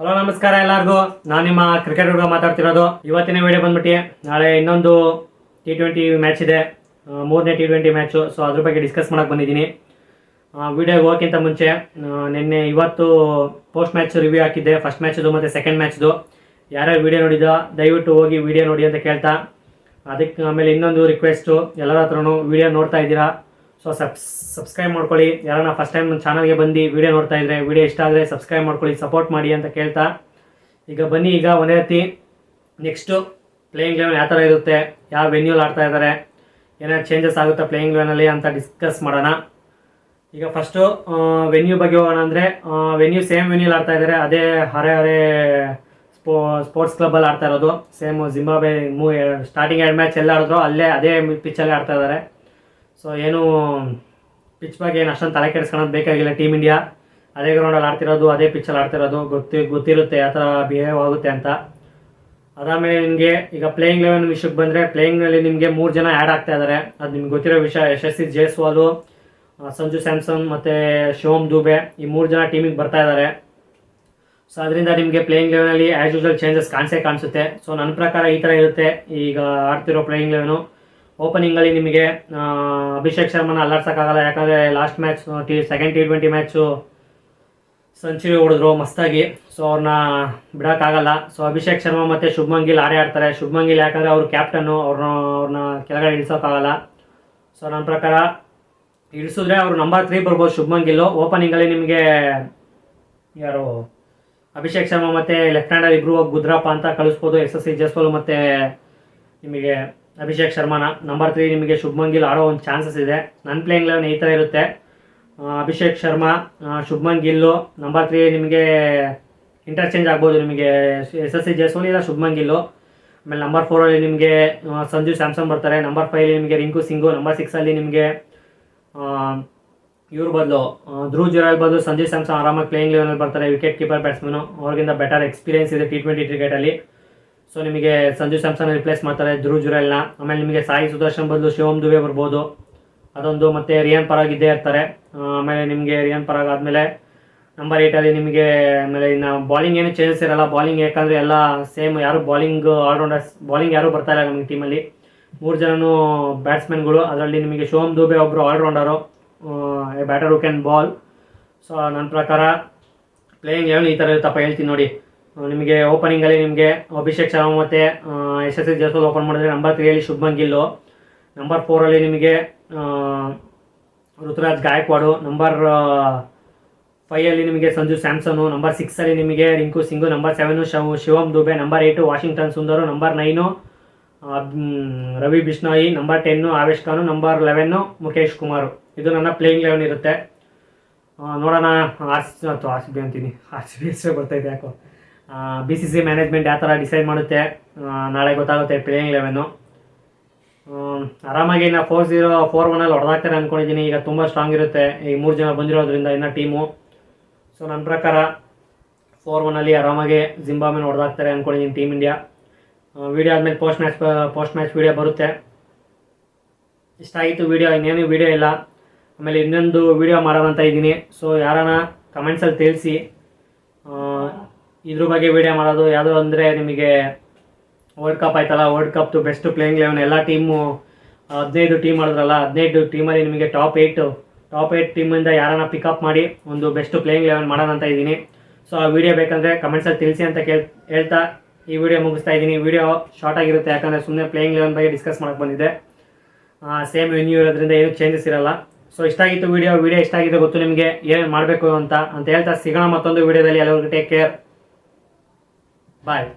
Hello ನಮಸ್ಕಾರ ಎಲ್ಲರಿಗೂ. ನಾನು ನಿಮ್ಮ ಕ್ರಿಕೆಟ್ ಹುಡುಗ ಮಾತಾಡ್ತಿರೋದು. ಇವತ್ತಿನ ವಿಡಿಯೋ ಬಂದ್ಬಿಟ್ಟು ನಾಳೆ ಇನ್ನೊಂದು T20 ಮ್ಯಾಚ್ ಇದೆ, ಮೂರನೇ T20 ಮ್ಯಾಚು. ಸೊ ಅದ್ರ ಬಗ್ಗೆ ಡಿಸ್ಕಸ್ ಮಾಡೋಕೆ ಬಂದಿದ್ದೀನಿ. ವಿಡಿಯೋಗೆ ಹೋಗೋಕ್ಕಿಂತ ಮುಂಚೆ ಇವತ್ತು ಪೋಸ್ಟ್ ಮ್ಯಾಚ್ ರಿವ್ಯೂ ಹಾಕಿದ್ದೆ, ಫಸ್ಟ್ ಮ್ಯಾಚ್ದು ಮತ್ತು ಸೆಕೆಂಡ್ ಮ್ಯಾಚ್ದು. ಯಾರ್ಯಾರು ವಿಡಿಯೋ ನೋಡಿದ ದಯವಿಟ್ಟು ಹೋಗಿ ವಿಡಿಯೋ ನೋಡಿ ಅಂತ ಕೇಳ್ತಾ, ಅದಕ್ಕೆ ಆಮೇಲೆ ಇನ್ನೊಂದು ರಿಕ್ವೆಸ್ಟು, ಎಲ್ಲರ ಹತ್ರನೂ ವಿಡಿಯೋ ನೋಡ್ತಾ ಇದ್ದೀರಾ ಸೊ ಸಬ್ಸ್ಕ್ರೈಬ್ ಮಾಡ್ಕೊಳ್ಳಿ. ಯಾರನ್ನ ಫಸ್ಟ್ ಟೈಮ್ ನನ್ನ ಚಾನಲ್ಗೆ ಬಂದು ವಿಡಿಯೋ ನೋಡ್ತಾ ಇದ್ರೆ ವಿಡಿಯೋ ಇಷ್ಟ ಆದರೆ ಸಬ್ಸ್ಕ್ರೈಬ್ ಮಾಡ್ಕೊಳ್ಳಿ, ಸಪೋರ್ಟ್ ಮಾಡಿ ಅಂತ ಕೇಳ್ತಾ, ಈಗ ಬನ್ನಿ ಈಗ ಒಂದೇ ರೀತಿ ನೆಕ್ಸ್ಟು ಪ್ಲೇಯಿಂಗ್ ಲೆವೆನ್ ಯಾವ ಥರ ಇರುತ್ತೆ, ಯಾವ ವೆನ್ಯೂಲಿ ಆಡ್ತಾ ಇದ್ದಾರೆ, ಏನಾದ್ರು ಚೇಂಜಸ್ ಆಗುತ್ತಾ ಪ್ಲೇಯಿಂಗ್ ಲೆವೆನಲ್ಲಿ ಅಂತ ಡಿಸ್ಕಸ್ ಮಾಡೋಣ. ಈಗ ಫಸ್ಟು ವೆನ್ಯೂ ಬಗ್ಗೆ ಹೋಗೋಣ. ಅಂದರೆ ವೆನ್ಯೂ ಸೇಮ್ ವೆನ್ಯೂಲಿ ಆಡ್ತಾ ಇದ್ದಾರೆ, ಅದೇ ಹರೆ ಸ್ಪೋರ್ಟ್ಸ್ ಕ್ಲಬ್ಬಲ್ಲಿ ಆಡ್ತಾ ಇರೋದು. ಸೇಮ್ ಜಿಂಬಾಬ್ವೆ ಸ್ಟಾರ್ಟಿಂಗ್ 2 ಮ್ಯಾಚ್ ಎಲ್ಲ ಆಡಿದ್ರು ಅದೇ ಪಿಚ್ಚಲ್ಲೇ ಆಡ್ತಾ ಇದ್ದಾರೆ. ಸೊ ಏನು ಪಿಚ್ ಬಗ್ಗೆ ಏನು ಅಷ್ಟೊಂದು ತಲೆ ಕೆಡಿಸ್ಕೊಳ್ಳೋದು ಬೇಕಾಗಿಲ್ಲ. ಟೀಮ್ ಇಂಡಿಯಾ ಅದೇ ಗ್ರೌಂಡಲ್ಲಿ ಆಡ್ತಿರೋದು, ಅದೇ ಪಿಚ್ಚಲ್ಲಿ ಆಡ್ತಿರೋದು, ಗೊತ್ತಿರುತ್ತೆ ಯಾವ ಥರ ಬಿಹೇವ್ ಆಗುತ್ತೆ ಅಂತ. ಅದಾದಮೇಲೆ ನಿಮಗೆ ಈಗ ಪ್ಲೇಯಿಂಗ್ ಲೆವೆನ್ ವಿಷಯಕ್ಕೆ ಬಂದರೆ, ಪ್ಲೇಯಿಂಗ್ನಲ್ಲಿ ನಿಮಗೆ 3 ಜನ ಆ್ಯಡ್ ಆಗ್ತಾ ಇದ್ದಾರೆ. ಅದು ನಿಮ್ಗೆ ಗೊತ್ತಿರೋ ವಿಷಯ. ಯಶಸ್ವಿ ಜೈಸ್ವಾಲ್, ಸಂಜು ಸ್ಯಾಮ್ಸನ್ ಮತ್ತು ಶಿವಮ್ ದುಬೆ, ಈ 3 ಜನ ಟೀಮಿಗೆ ಬರ್ತಾ ಇದ್ದಾರೆ. ಸೊ ಅದರಿಂದ ನಿಮಗೆ ಪ್ಲೇಯಿಂಗ್ ಲೆವೆನಲ್ಲಿ ಆ್ಯಸ್ ಯೂಶುವಲ್ ಚೇಂಜಸ್ ಕಾಣಿಸುತ್ತೆ. ಸೊ ನನ್ನ ಪ್ರಕಾರ ಈ ಥರ ಇರುತ್ತೆ ಈಗ ಆಡ್ತಿರೋ ಪ್ಲೇಯಿಂಗ್ ಲೆವೆನು. ಓಪನಿಂಗಲ್ಲಿ ನಿಮಗೆ ಅಭಿಷೇಕ್ ಶರ್ಮನ ಅಲ್ಲಾಡ್ಸೋಕ್ಕಾಗಲ್ಲ, ಯಾಕಂದರೆ last match second T20 match century ಹೊಡೆದ್ರು ಮಸ್ತಾಗಿ. ಸೊ ಅವ್ರನ್ನ ಬಿಡೋಕ್ಕಾಗಲ್ಲ. ಸೊ ಅಭಿಷೇಕ್ ಶರ್ಮಾ ಮತ್ತು ಶುಭ್ಮನ್ ಗಿಲ್ ಆಡ್ತಾರೆ. ಶುಭ್ಮನ್ ಗಿಲ್ ಯಾಕಂದರೆ ಅವರು ಕ್ಯಾಪ್ಟನ್ನು, ಅವ್ರನ್ನ ಕೆಳಗಡೆ ಇಳಿಸೋಕ್ಕಾಗಲ್ಲ. ಸೊ ನನ್ನ ಪ್ರಕಾರ ಇಳಿಸಿದ್ರೆ ಅವರು ನಂಬರ್ 3 ಬರ್ಬೋದು ಶುಭ್ಮನ್ ಗಿಲ್ಲು. ಓಪನಿಂಗಲ್ಲಿ ನಿಮಗೆ ಯಾರು ಅಭಿಷೇಕ್ ಶರ್ಮಾ ಮತ್ತು ಲೆಫ್ಟ್ ಹ್ಯಾಂಡರ್ ಇಬ್ಬರು ಗುದ್ರಪ್ಪ ಅಂತ ಕಳಿಸ್ಬೋದು. ಯಶಸ್ವಿ ಜೈಸ್ವಾಲ್ ಮತ್ತು ನಿಮಗೆ ಅಭಿಷೇಕ್ ಶರ್ಮಾನ. ನಂಬರ್ 3 ನಿಮಗೆ ಶುಭ್ಮನ್ ಗಿಲ್ ಆಡೋ ಒಂದು ಚಾನ್ಸಸ್ ಇದೆ. ನನ್ನ ಪ್ಲೇಯಿಂಗ್ ಲೆವೆನ್ ಈ ಥರ ಇರುತ್ತೆ. ಅಭಿಷೇಕ್ ಶರ್ಮಾ, ಶುಭ್ಮನ್ ಗಿಲ್ಲು. ನಂಬರ್ 3 ನಿಮಗೆ ಇಂಟರ್ಚೇಂಜ್ ಆಗ್ಬೋದು, ನಿಮಗೆ ಯಶಸ್ವಿ ಜೈಸ್ವಾಲ್ ಇಲ್ಲ ಶುಭ್ಮನ್ ಗಿಲ್ಲು. ಆಮೇಲೆ ನಂಬರ್ 4ಅಲ್ಲಿ ನಿಮಗೆ ಸಂಜು ಸ್ಯಾಮ್ಸನ್ ಬರ್ತಾರೆ. ನಂಬರ್ 5ಅಲ್ಲಿ ನಿಮಗೆ ರಿಂಕು ಸಿಂಗು. ನಂಬರ್ 6ಅಲ್ಲಿ ನಿಮಗೆ ಇವ್ರ ಬದಲು ಧ್ರುವ್ ಜುರೇಲ್ ಬದಲು ಸಂಜು ಸ್ಯಾಮ್ಸನ್ ಆರಾಮಾಗಿ ಪ್ಲೇಯಿಂಗ್ ಲೆವೆನಲ್ಲಿ ಬರ್ತಾರೆ. ವಿಕೆಟ್ ಕೀಪರ್ ಬ್ಯಾಟ್ಸ್ಮನು, ಅವ್ರಿಗಿಂತ ಬೆಟರ್ ಎಕ್ಸ್ಪೀರಿಯನ್ಸ್ ಇದೆ T20 ಕ್ರಿಕೆಟಲ್ಲಿ. ಸೊ ನಿಮಗೆ ಸಂಜು ಸ್ಯಾಮ್ಸನ್ ರಿಪ್ಲೇಸ್ ಮಾಡ್ತಾರೆ ಧ್ರುವ್ ಜುರೇಲ್ನ. ಆಮೇಲೆ ನಿಮಗೆ ಸಾಯಿ ಸುದರ್ಶನ್ ಬದಲು ಶಿವಮ್ ದುಬೆ ಬರ್ಬೋದು, ಅದೊಂದು. ಮತ್ತು ರಿಯಾನ್ ಪರಾಗ್ ಇದ್ದೇ ಇರ್ತಾರೆ. ಆಮೇಲೆ ನಿಮಗೆ ರಿಯಾನ್ ಪರಾಗ್ ಆದಮೇಲೆ ನಂಬರ್ 8ಅಲ್ಲಿ ನಿಮಗೆ ಆಮೇಲೆ ಇನ್ನು ಬಾಲಿಂಗ್ ಏನು ಚೇಂಜಸ್ ಇರಲ್ಲ. ಬಾಲಿಂಗ್ ಯಾಕಂದರೆ ಎಲ್ಲ ಸೇಮ್, ಯಾರು ಬಾಲಿಂಗ್ ಆಲ್ರೌಂಡರ್ಸ್ ಬಾಲಿಂಗ್ ಯಾರೂ ಬರ್ತಾ ಇಲ್ಲ ನಮಗೆ ಟೀಮಲ್ಲಿ. 3 ಜನನೂ ಬ್ಯಾಟ್ಸ್ಮನ್ಗಳು. ಅದರಲ್ಲಿ ನಿಮಗೆ ಶಿವಮ್ ದುಬೆ ಒಬ್ಬರು all-rounder, batter who can ball. So ನನ್ನ ಪ್ರಕಾರ ಪ್ಲೇಯಿಂಗ್ ಲೆವೆನ್ ಈ ಥರ ಇರುತ್ತಪ್ಪ, ಹೇಳ್ತೀನಿ ನೋಡಿ. ನಿಮಗೆ ಓಪನಿಂಗಲ್ಲಿ ನಿಮಗೆ ಅಭಿಷೇಕ್ ಶರ್ಮಾ ಮತ್ತು ಯಶಸ್ವಿ ಜೈಸ್ವಾಲ್ ಓಪನ್ ಮಾಡಿದ್ರೆ, ನಂಬರ್ 3ಅಲ್ಲಿ ಶುಭ್ಮನ್ ಗಿಲ್ಲು. ನಂಬರ್ 4ಅಲ್ಲಿ ನಿಮಗೆ ಋತುರಾಜ್ ಗಾಯಕ್ವಾಡು. ನಂಬರ್ 5ಅಲ್ಲಿ ನಿಮಗೆ ಸಂಜು ಸ್ಯಾಮ್ಸನು. ನಂಬರ್ 6ಅಲ್ಲಿ ನಿಮಗೆ Rinku Singh. Number 7 Shivam Dube. Number 8 Washington Sundar. Number 9 Ravi Bishnoi. Number 10 Avesh Khan. Number 11 Mukesh Kumar. ಇದು ನನ್ನ ಪ್ಲೇಯಿಂಗ್ ಲೆವೆನ್ ಇರುತ್ತೆ. ನೋಡೋಣ ಆರ್ ಸಿ ಬಿ ಹೆಸರು ಬರ್ತೈತೆ ಯಾಕೋ. BCCI ಮ್ಯಾನೇಜ್ಮೆಂಟ್ ಯಾವ ಥರ ಡಿಸೈಡ್ ಮಾಡುತ್ತೆ ನಾಳೆ ಗೊತ್ತಾಗುತ್ತೆ ಪ್ಲೇಯಿಂಗ್ ಲೆವೆನ್ನು. ಆರಾಮಾಗಿ ನಾ 4-1 ಹೊಡೆದಾಕ್ತಾರೆ ಅಂದ್ಕೊಂಡಿದ್ದೀನಿ. ಈಗ ತುಂಬ ಸ್ಟ್ರಾಂಗ್ ಇರುತ್ತೆ ಈ 3 ಜನ ಬಂದಿರೋದ್ರಿಂದ ಇನ್ನು ಟೀಮು. ಸೊ ನನ್ನ ಪ್ರಕಾರ 4-1 ಆರಾಮಾಗಿ ಜಿಂಬಾಬ್ವೆನ ಹೊಡೆದಾಕ್ತಾರೆ ಅಂದ್ಕೊಂಡಿದ್ದೀನಿ ಟೀಮ್ ಇಂಡಿಯಾ. ವಿಡಿಯೋ ಆದಮೇಲೆ ಪೋಸ್ಟ್ ಮ್ಯಾಚ್ ವಿಡಿಯೋ ಬರುತ್ತೆ. ಇಷ್ಟ ಆಗಿತ್ತು ವಿಡಿಯೋ, ಇನ್ನೇನು ವಿಡಿಯೋ ಇಲ್ಲ. ಆಮೇಲೆ ಇನ್ನೊಂದು ವಿಡಿಯೋ ಮಾಡೋದಂತ ಇದ್ದೀನಿ. ಸೊ ಯಾರನ್ನ ಕಮೆಂಟ್ಸಲ್ಲಿ ತಿಳಿಸಿ ಇದ್ರ ಬಗ್ಗೆ ವಿಡಿಯೋ ಮಾಡೋದು ಯಾವುದು. ಅಂದರೆ ನಿಮಗೆ ವರ್ಲ್ಡ್ ಕಪ್ ಆಯ್ತಲ್ಲ, ವರ್ಲ್ಡ್ ಕಪ್ದು ಬೆಸ್ಟ್ ಪ್ಲೇಯಿಂಗ್ ಲೆವೆನ್ ಎಲ್ಲ ಟೀಮು 15 ಟೀಮ್ ಮಾಡಿದ್ರಲ್ಲ, 15 ಟೀಮಲ್ಲಿ ನಿಮಗೆ ಟಾಪ್ 8 ಟೀಮಿಂದ ಯಾರನ್ನ ಪಿಕಪ್ ಮಾಡಿ ಒಂದು ಬೆಸ್ಟ್ ಪ್ಲೇಯಿಂಗ್ ಲೆವೆನ್ ಮಾಡೋಣ ಅಂತ ಇದ್ದೀನಿ. ಸೊ ಆ ವಿಡಿಯೋ ಬೇಕಂದರೆ ಕಮೆಂಟ್ಸಲ್ಲಿ ತಿಳಿಸಿ ಅಂತ ಹೇಳ್ತಾ ಈ ವಿಡಿಯೋ ಮುಗಿಸ್ತಾ ಇದ್ದೀನಿ. ವಿಡಿಯೋ ಶಾರ್ಟ್ ಆಗಿರುತ್ತೆ, ಯಾಕಂದರೆ ಸುಮ್ಮನೆ ಪ್ಲೇಯಿಂಗ್ ಲೆವೆನ್ ಬಗ್ಗೆ ಡಿಸ್ಕಸ್ ಮಾಡೋಕ್ಕೆ ಬಂದಿದ್ದೆ. ಸೇಮ್ ವೆನ್ಯೂ ಇರೋದ್ರಿಂದ ಏನೂ ಚೇಂಜಸ್ ಇರಲ್ಲ. ಸೊ ಇಷ್ಟ ಆಗಿತ್ತು ವಿಡಿಯೋ ಇಷ್ಟ ಆಗಿದೆ ಗೊತ್ತು ನಿಮಗೆ ಏನೇನು ಮಾಡಬೇಕು ಅಂತ ಹೇಳ್ತಾ ಸಿಗೋಣ ಮತ್ತೊಂದು ವಿಡಿಯೋದಲ್ಲಿ. ಎಲ್ಲರಿಗೂ ಟೇಕ್ ಕೇರ್, ಬಾಯ್.